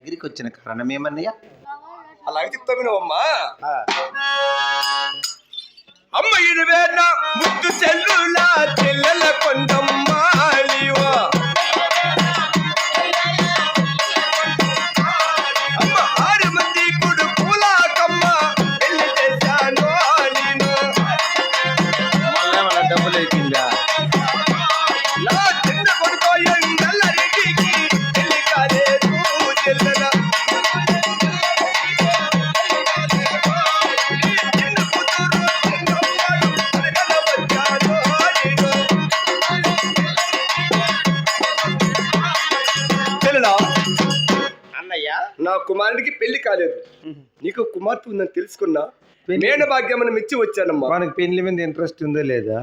దగ్గరికి వచ్చిన కారణం ఏమన్నయ్యా? అలాగే చెప్తా వినవమ్మా. అమ్మ ఇరువేన ముద్దు చెల్లులా చెల్లెల కొండమ్మాలివా అమ్మ 6 మంది కొడుకులాకమ్మ పెళ్లి చేశాను నేను. మళ్ళీ మన డబ్బులు అయిపోయిందా? నా చిన్న కొడుకు ఎంగళ్ళరెడ్డికి పెళ్లి కాలేదు చెల్లెల. నా కుమారుడికి పెళ్లి కాలేదు, నీకు కుమార్తె ఉందని తెలుసుకున్నా మేన భాగ్యమని మెచ్చి వచ్చానమ్మా. మనకి పెళ్లి మీద ఇంట్రెస్ట్ ఉందో లేదా?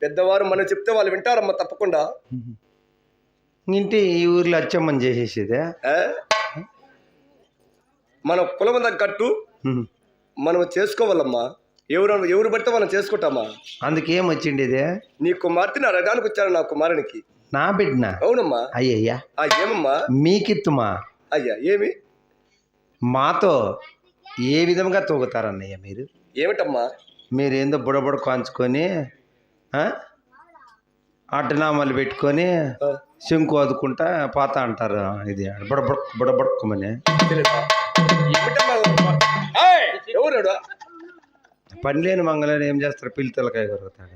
పెద్దవారు మనం చెప్తే వాళ్ళు వింటారమ్మా తప్పకుండా. ఇంటి ఈ ఊర్లో అచ్చమ్మని చేసేసేదే. మన కులం తగ్గట్టు మనం చేసుకోవాలమ్మా. ఎవరు పడితే మనం చేసుకుంటామా? అందుకేం వచ్చిండి ఇదే? నీ కుమార్తెని అడగడానికి వచ్చాను నా కుమారునికి. నా బిడ్డ? అవునమ్మా. అయ్యయ్యా ఏమమ్మా? మీకిత్తుమా? అయ్యా ఏమి? మాతో ఏ విధంగా తూగుతారన్నయ్య మీరు? ఏమిటమ్మా? మీరేందో బుడబుడ కాంచుకొని అడ్డనామాలు పెట్టుకొని శంకు అదుకుంటా పోతా అంటారు. ఇది బుడబుడక్కమని ఎవరు పని లేని మంగళని ఏం చేస్తారు? పిల్లి తలకాయ కొరుకుతాడు.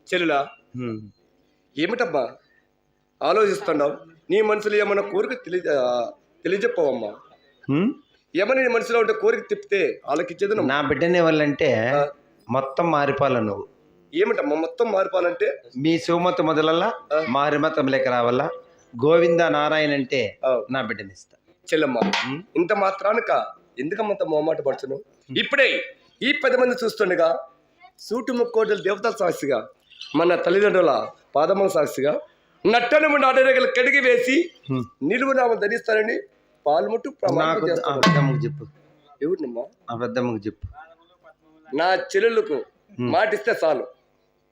చెల్లులా ఏమిటమ్మా ఆలోచిస్తున్నావు? నీ మనసులో ఏమన్నా కోరిక తెలియజెప్పవమ్మా. ఏమన్నా నీ మనసులో ఉంటే కోరిక తిప్పితే వాళ్ళకిచ్చేది. నా బిడ్డనే వాళ్ళంటే మొత్తం మారిపోవాలి నువ్వు. ఏమిటమ్మా మొత్తం మారిపోవాలంటే? మీ శివమత మొదలల్లా మారిమతం లేక రావాలా. గోవింద నారాయణ అంటే నా బిడ్డనిస్తా. చెల్లమ్మా ఇంత మాత్రానిక ఎందుకమ్మంత మొహమాట పడుతును? ఇప్పుడే ఈ 10 మంది చూస్తుండగా సూటు ముక్కోటల దేవతల సాక్షిగా మన తల్లిదండ్రుల పాదముల సాక్షిగా నట్టను నాటరేగలు కడిగి వేసి నిలువునామం ధరిస్తారని పాల్ముట్టు చెప్పు. ఎవరినమ్మా? ఆ పెద్దమ్మకు చెప్పు. నా చెల్లెళ్ళకు మాటిస్తే చాలు.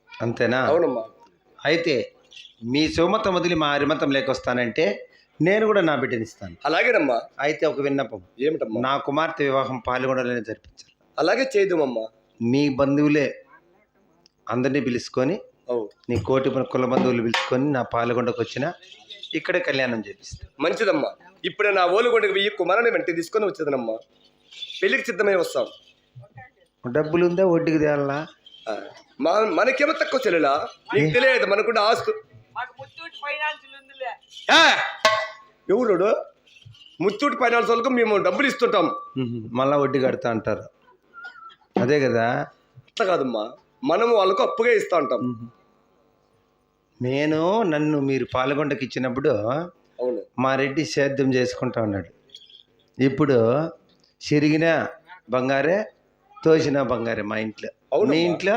అంతేనా? అవునమ్మా. అయితే మీ శివమతం వదిలి మా హరిమతం లేకొస్తానంటే నేను కూడా నా బిడ్డనిస్తాను. అలాగేనమ్మా. అయితే ఒక విన్నపం. ఏమిటమ్మా? నా కుమార్తె వివాహం పాల్గొనలోనే జరిపించాలి. అలాగే చేయదుమమ్మా. మీ బంధువులే అందరినీ పిలుచుకొని, నీ కోటి కుల బంధువులు పిలుచుకొని నా పాల్గొండకు వచ్చిన ఇక్కడే కళ్యాణం చేపిస్తా. మంచిదమ్మా. ఇప్పుడే నా ఓలుగొండకు వెయ్యి కుమారుని వెంట తీసుకొని వచ్చేదనమ్మా. పెళ్లికి సిద్ధమై వస్తాం. డబ్బులు ఉందా? వడ్డీకి తేయాలా? మనకేమో తక్కువ చెల్లెలా? నీకు తెలియదు మనకుండా ఆస్తు. ఎవరు? ముత్తూటి ఫైనాన్స్ వాళ్ళకు మేము డబ్బులు ఇస్తుంటాం, మళ్ళా వడ్డీ కడతా అంటారు. అదే కదా? అట్లా కాదమ్మా, మనము వాళ్ళకు అప్పుగా ఇస్తా ఉంటాం. నన్ను మీరు పాల్గొండకి ఇచ్చినప్పుడు అవును మా రెడ్డి సేద్యం చేసుకుంటా ఉన్నాడు. ఇప్పుడు సిరిగిన బంగారే, తోసిన బంగారే మా ఇంట్లో. మీ ఇంట్లో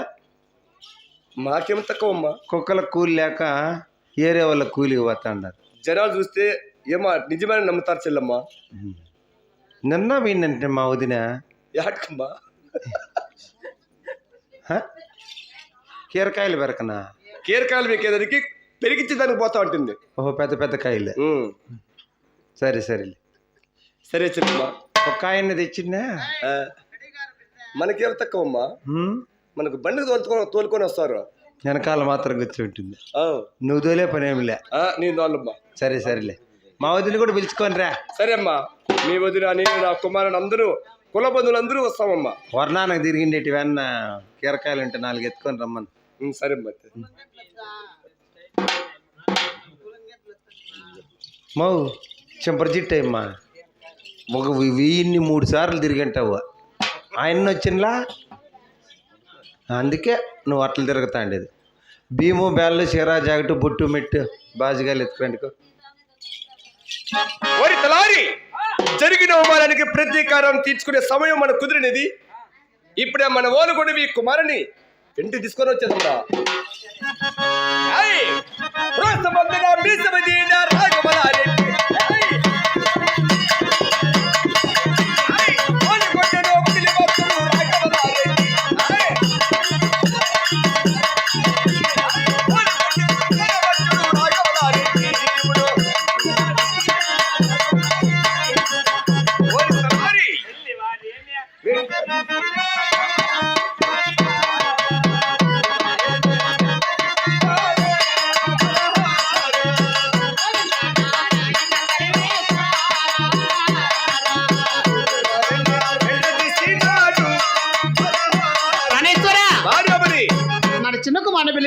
మాకేం తక్కువ అమ్మా. కుక్కల కూలి లేక ఏరే వాళ్ళ కూలికి పోతా ఉన్నారు. జనాలు చూస్తే ఏమో నిజమైన నమ్ముతారు చెల్లమ్మా. నిన్న వీణంటే మా వదిన యాకమ్మా కీరకాయలు పెరకనా? కీరకాయలు పెరిగేదానికి పెరిగించేదానికి పోతా ఉంటుంది. ఓహో, పెద్ద పెద్ద కాయలు. సరే సరేలే. సరే చెల్లమ్మా. ఒక కాయన్ని తెచ్చిందా? మనకేం తక్కువ అమ్మా. మనకు బండి తోలుకొని వస్తారు. వెనకాల మాత్రం కూర్చో ఉంటుంది. నువ్వు తోలే పని ఏమిలే. నేను తోలమ్మా. సరే సరేలే. మా వదిన కూడా పిలుచుకొని రా. సరే అమ్మా. మీ వదిన, నేను, నా కుమారుని అందరూ కుల బంధువులు అందరూ వస్తామమ్మా. వర్ణానికి తిరిగిండేటి వెన్న కీరకాయలు ఉంటే 4 ఎత్తుకొని రమ్మని. సరే అమ్మా. మౌ చెంపరజిట్ అమ్మా. ఒక 1003 సార్లు తిరిగంటావు. ఆయన వచ్చినలా అందుకే నువ్వు అట్లా తిరుగుతా ఉండేది. భీము బేళ్ళు చీర జాకెట్ బొట్టు మెట్టు బాజుగాలు ఎత్తుకోండికో. జరిగిన అవమానానికి ప్రతీకారం తీర్చుకునే సమయం మనకు కుదిరినది. ఇప్పుడే మన ఓలుగొండ ఈ కుమారుని ఇంటికి తీసుకొని వచ్చేదమ్మా.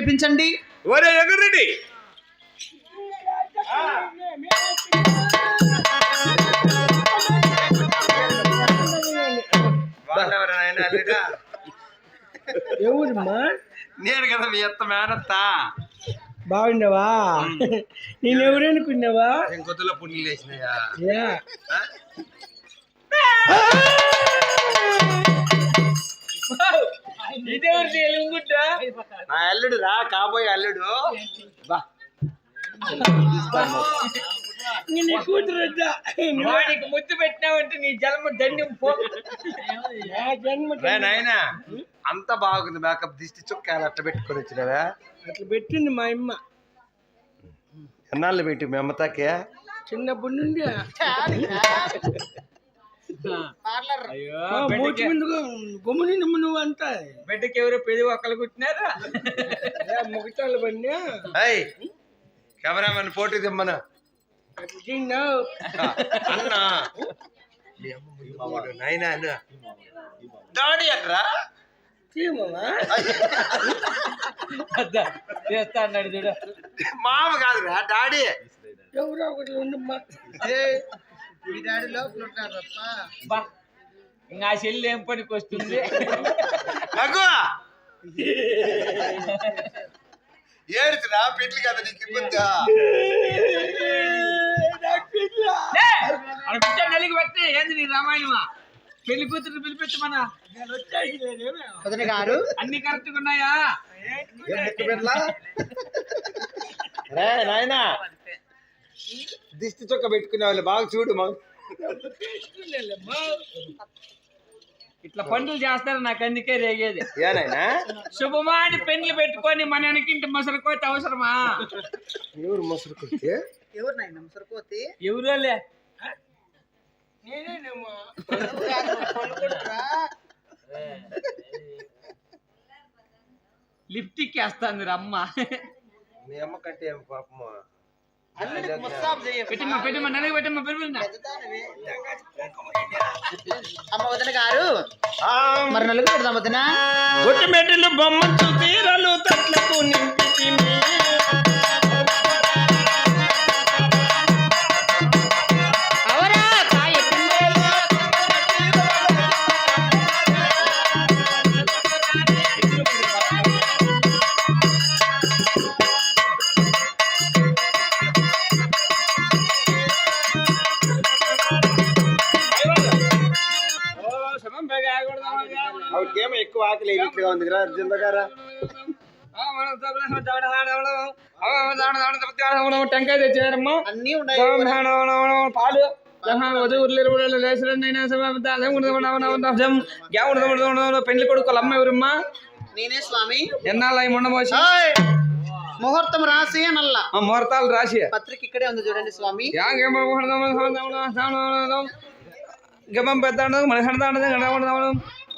పిలిపించండి. ఒరే ఎగురెడ్డి, ఎవరమ్మా? నేను కదా మీ అత్త మేనత్తా. బాగుండవా? నేను ఎవరనుకున్నావా? కొద్దిలో పుణ్యులు వేసినాయా? యా. నా అల్లుడు రా, కాబోయే అల్లుడు. నీ కూతురు ముద్దు పెట్టినావంటే నీ జన్మ ధన్యం పో. నాయనా అంత బాగుంది మేకప్. దిష్టి చుక్కాలు అట్లా పెట్టుకొని వచ్చినావా? అట్లా పెట్టింది మా అమ్మ ఎన్నాళ్ళు పెట్టి మీ అమ్మతాకే? చిన్నప్పటి నుండి గమ్ముని నువ్వు అంతా బిడ్డకి ఎవరో పెళ్లి ఒక్కలు కుట్టినారా? ముగటాలు పడినా కెమెరామెన్ ఫోటో తెమ్మను. అన్నా నాయనా డాడీ అట్రా చేస్తా అన్నాడు చూడ. మామ కాదురా డాడీ. ఎవరో ఒకటి ఉండమ్మా. ఇంకా ఆ చెల్లి ఏం పనికి వస్తుంది? ఏడుతురా పెళ్లి కదా నీకు ఇబ్బందా? నలిగి పెట్టి ఏంది నీ రామాయణమా? పెళ్లి కూతురు పిలిపించమన్నా గారు అన్ని కరెక్ట్గా ఉన్నాయా? నాయనా దిష్టి చొక్క పెట్టుకునే వాళ్ళు బాగా చూడు. ఇట్లా పనులు చేస్తారు, నాకు అందుకే రేగేది. ఏనాయనా శుభమాని పెళ్లి పెట్టుకొని మన వెనకింటి మొసరు కోతి అవసరమా? ఎవరు మొసరు కొడితే? ఎవరు నాయన ముసరుకోతి? ఎవరోలే లిప్టిక్ వేస్తాంది అమ్మ. మీ అమ్మ కంటే ఏం పాపమా? పెట్టమ్మా పెట్టమ్మా నలుగు పెట్టమ్మా పెరుగుందా? అమ్మ వదిన గారు మరి నలుగు పెడదాం వదిన. ఒట్టి మెట్టలు బొమ్మ తీరలు తట్లకు నింపి ఆవిడకేమో ఎక్కువ ఆకలి ఇట్లా ఉంది కదా జిందగారా. టెంకాయ తెచ్చారమ్మా, అన్ని ఉన్నాయి. పాలు పెళ్లి కొడుకు అమ్మ ఎవరమ్మా? నేనే స్వామి. ఎన్నాళ్ళ మొండమోసి ముహూర్తం రాసి అనల్లా ముహూర్తాలు రాసి పత్రిక ఇక్కడే ఉంది చూడండి స్వామి. గమం పెద్ద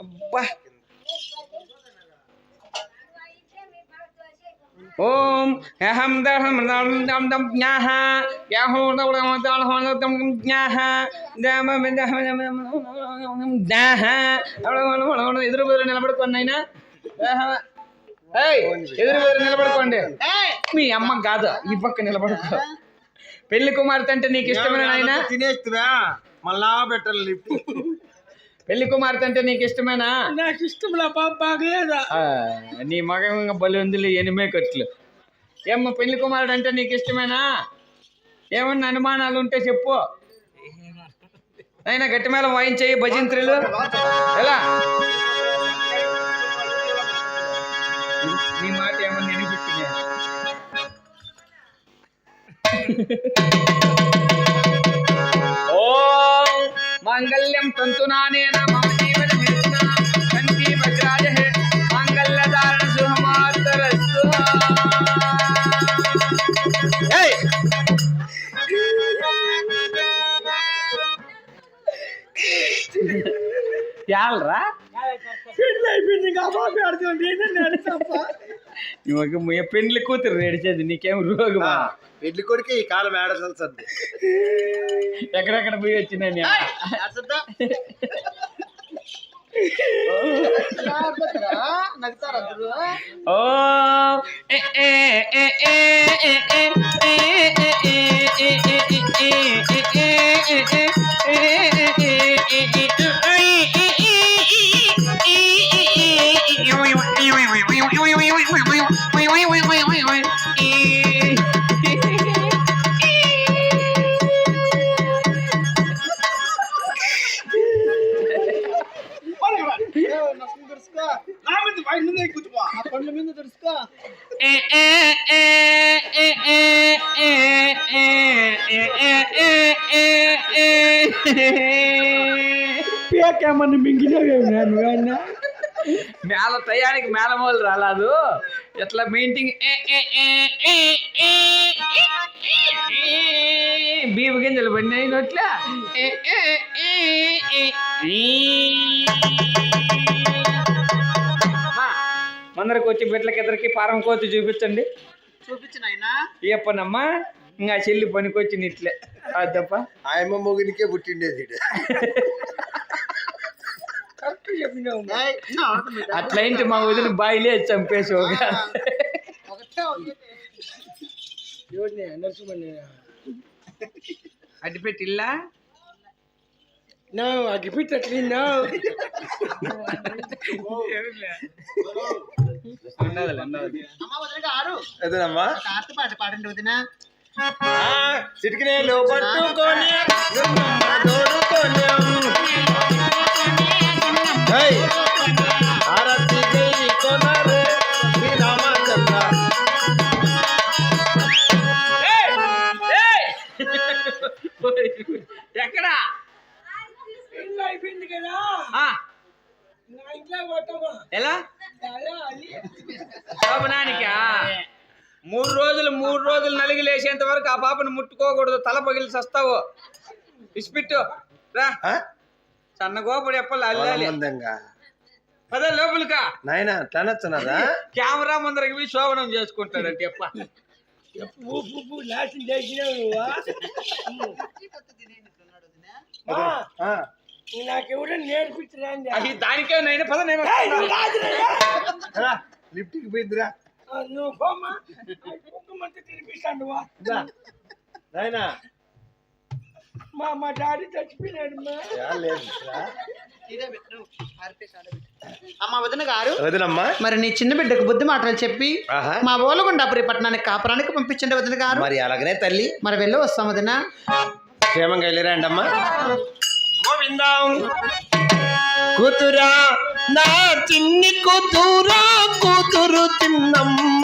అబ్బా. ఓం అహం దహం దం దం దం జ్ఞాహ యాహో దౌడం దౌడం దం జ్ఞాహ దమ జ్ఞాహ ఎదురు బెదురు నిలబడుకోండి అయినా. ఎదురు బెదురు నిలబడుకోండి. మీ అమ్మ కాదు ఈ పక్క నిలబడుకో. పెళ్లి కుమార్తె అంటే నీకు ఇష్టమైన ఆయన? తినేస్తున్నా మళ్ళా పెట్టాలి. పెళ్లి కుమార్తె అంటే నీకు ఇష్టమేనా? నాకు ఇష్టం బాగలేదా? నీ మగ బలి ఉంది ఎనిమే కట్లు. ఏమ్మా పెళ్లి కుమారుడు అంటే నీకు ఇష్టమేనా? ఏమన్నా అనుమానాలు ఉంటే చెప్పు. అయినా గట్టి మేళం వాయించేయి భజంత్రులు. ఎలా నీ మాట ఏమన్నా వినిపించింది? ఓం మాంగళ్యం తంతునానేన మమ జీవన హేతునా కంఠీ భద్రాజహే మాంగళ్యధారణ శుభమాతరస్తు. యాలరా పెండ్లి కూతురు ఏడిచేది నీకేం రోగమా? పెళ్లి కొడుకు ఈ కాలం ఏడసల్సద్ది. ఎక్కడెక్కడ పోయి వచ్చినా నగ్గుతారు అందరూ. ఓ ఏ ఏ ఏ ఏ ఏ ఏ నష్టం తెలుసుకో. ఆ పండ్ల మీద తెలుసుకో. పేకేమని మింగినవేమి నువ్వన్నా మేళ టయానికి మేళమోలు రాలేదు ఎట్లా మెయింటింగ్ బీపు గింజలు పడినాయి నోట్లా మందరికి వచ్చి బిడ్డలకి ఇద్దరికి పారం కోతి చూపించండి. చూపించు నాయనా. ఏపనమ్మా ఇంకా చెల్లి పనికొచ్చి నిట్లే అదప్ప ఆయమ్మ మొగునికే పుట్టిండేది ఈడు. అట్లయింటి మా వదిలి బాయిలే చంపేసి ఒకటే అడ్డిపెట్టి ఇల్లా అగ్గిపెట్టి అట్లా అమ్మ వదిన గారు అదేనమ్మా కార్తీ పాట పాడండి వదిన. చిటికినేలో పట్టుకొని ఎక్కడా అయిపోయింది కదా ఎలా శోభనానికా 3 రోజులు నలిగి లేచేంత వరకు ఆ పాపను ముట్టుకోకూడదు. తల పగిలి సస్తావు. ఇసిపెట్టు రా సన్న గోపుడు ఎప్పలు అల్లాలి. పద లోపలికా నాయన తనొచ్చున్నారా కెమెరా ముందరకి పోయి శోభనం చేసుకుంటాడంటే ఎప్ప నాకెవరో నేర్పించరా అది దానికే నైనా పద నేను లిఫ్ట్కి పోయిందిరా నువ్వు పోమా కుక్కమంతా తినిపిస్తాను నాయనా మా డాడీ చచ్చిపోయినాడు. అమ్మ వదిన గారు వదినమ్మా మరి నీ చిన్న బిడ్డకు బుద్ధి మాటలు చెప్పి మా ఓలగుండాపురి పట్టణానికి కాపురానికి పంపించండి వదిన గారు. మరి అలాగనే తల్లి మరి వెళ్ళి వస్తాం వదిన. క్షేమంగా వెళ్ళిరండి అమ్మా. గోవిందం కూతురా నా చిన్ని కూతురా కూతురు చిన్నమ్మ